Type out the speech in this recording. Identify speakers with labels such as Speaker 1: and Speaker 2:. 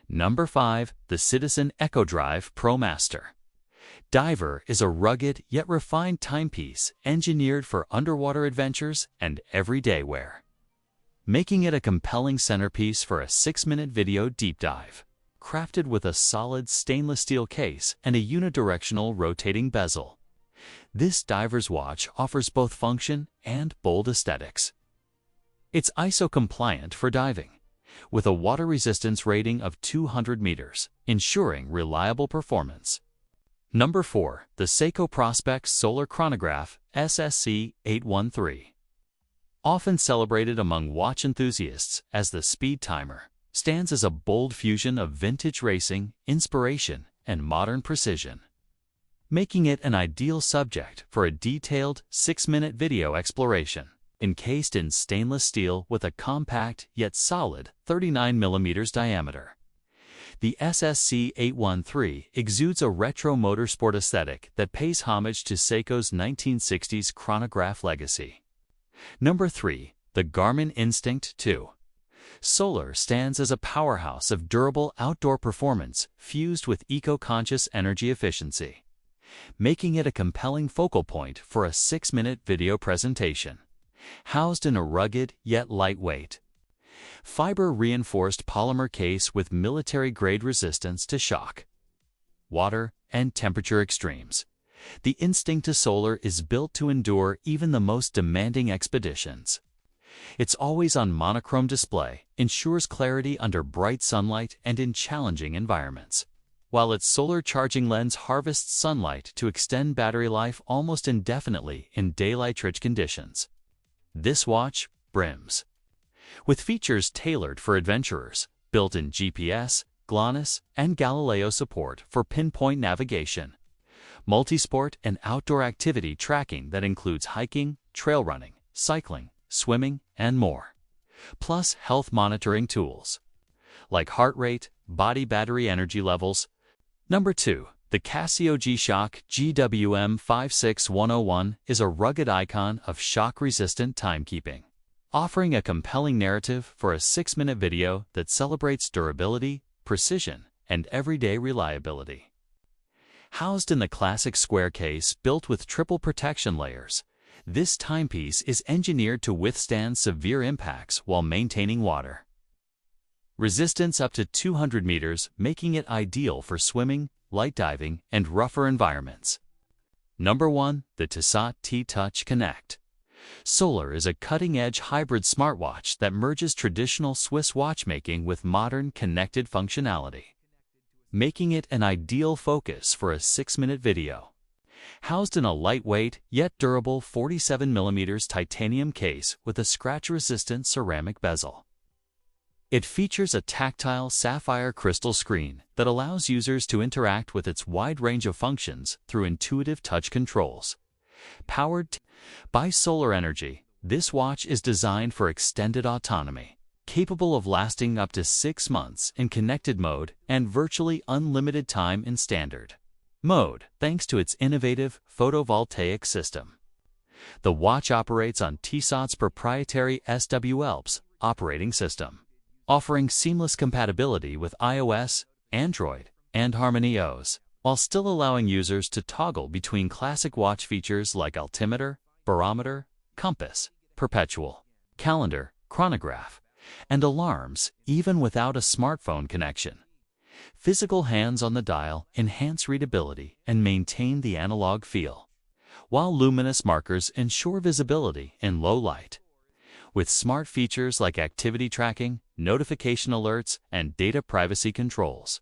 Speaker 1: Number 5. The Citizen EcoDrive Promaster. Diver is a rugged yet refined timepiece engineered for underwater adventures and everyday wear, making it a compelling centerpiece for a 6-minute video deep dive. Crafted with a solid stainless steel case and a unidirectional rotating bezel, this diver's watch offers both function and bold aesthetics. It's ISO compliant for diving, with a water resistance rating of 200 meters, ensuring reliable performance. Number 4. The Seiko Prospex Solar Chronograph SSC813. Often celebrated among watch enthusiasts as the speed timer, stands as a bold fusion of vintage racing, inspiration, and modern precision, making it an ideal subject for a detailed 6-minute video exploration. Encased in stainless steel with a compact yet solid 39 mm diameter, the SSC813 exudes a retro motorsport aesthetic that pays homage to Seiko's 1960s chronograph legacy. Number 3. The Garmin Instinct 2. Solar stands as a powerhouse of durable outdoor performance fused with eco-conscious energy efficiency, making it a compelling focal point for a 6-minute video presentation. Housed in a rugged yet lightweight, fiber-reinforced polymer case with military-grade resistance to shock, water, and temperature extremes, the Instinct Solar is built to endure even the most demanding expeditions. Its always-on monochrome display ensures clarity under bright sunlight and in challenging environments, while its solar charging lens harvests sunlight to extend battery life almost indefinitely in daylight-rich conditions. This watch brims with features tailored for adventurers, built-in GPS, GLONASS, and Galileo support for pinpoint navigation, multisport and outdoor activity tracking that includes hiking, trail running, cycling, swimming, and more, plus health monitoring tools like heart rate, body battery energy levels. Number 2. The Casio G-Shock GWM5610-1 is a rugged icon of shock-resistant timekeeping, offering a compelling narrative for a 6-minute video that celebrates durability, precision, and everyday reliability. Housed in the classic square case built with triple protection layers, this timepiece is engineered to withstand severe impacts while maintaining water resistance up to 200 meters, making it ideal for swimming, light diving, and rougher environments. Number 1. The Tissot T-Touch Connect. Solar is a cutting-edge hybrid smartwatch that merges traditional Swiss watchmaking with modern connected functionality, making it an ideal focus for a 6-minute video. Housed in a lightweight yet durable 47 mm titanium case with a scratch-resistant ceramic bezel, it features a tactile sapphire crystal screen that allows users to interact with its wide range of functions through intuitive touch controls. Powered by solar energy, this watch is designed for extended autonomy, capable of lasting up to 6 months in connected mode and virtually unlimited time in standard mode, thanks to its innovative photovoltaic system. The watch operates on Tissot's proprietary SWLPS operating system, offering seamless compatibility with iOS, Android, and Harmony OS, while still allowing users to toggle between classic watch features like altimeter, barometer, compass, perpetual, calendar, chronograph, and alarms even without a smartphone connection. Physical hands on the dial enhance readability and maintain the analog feel, while luminous markers ensure visibility in low light. With smart features like activity tracking, notification alerts, and data privacy controls,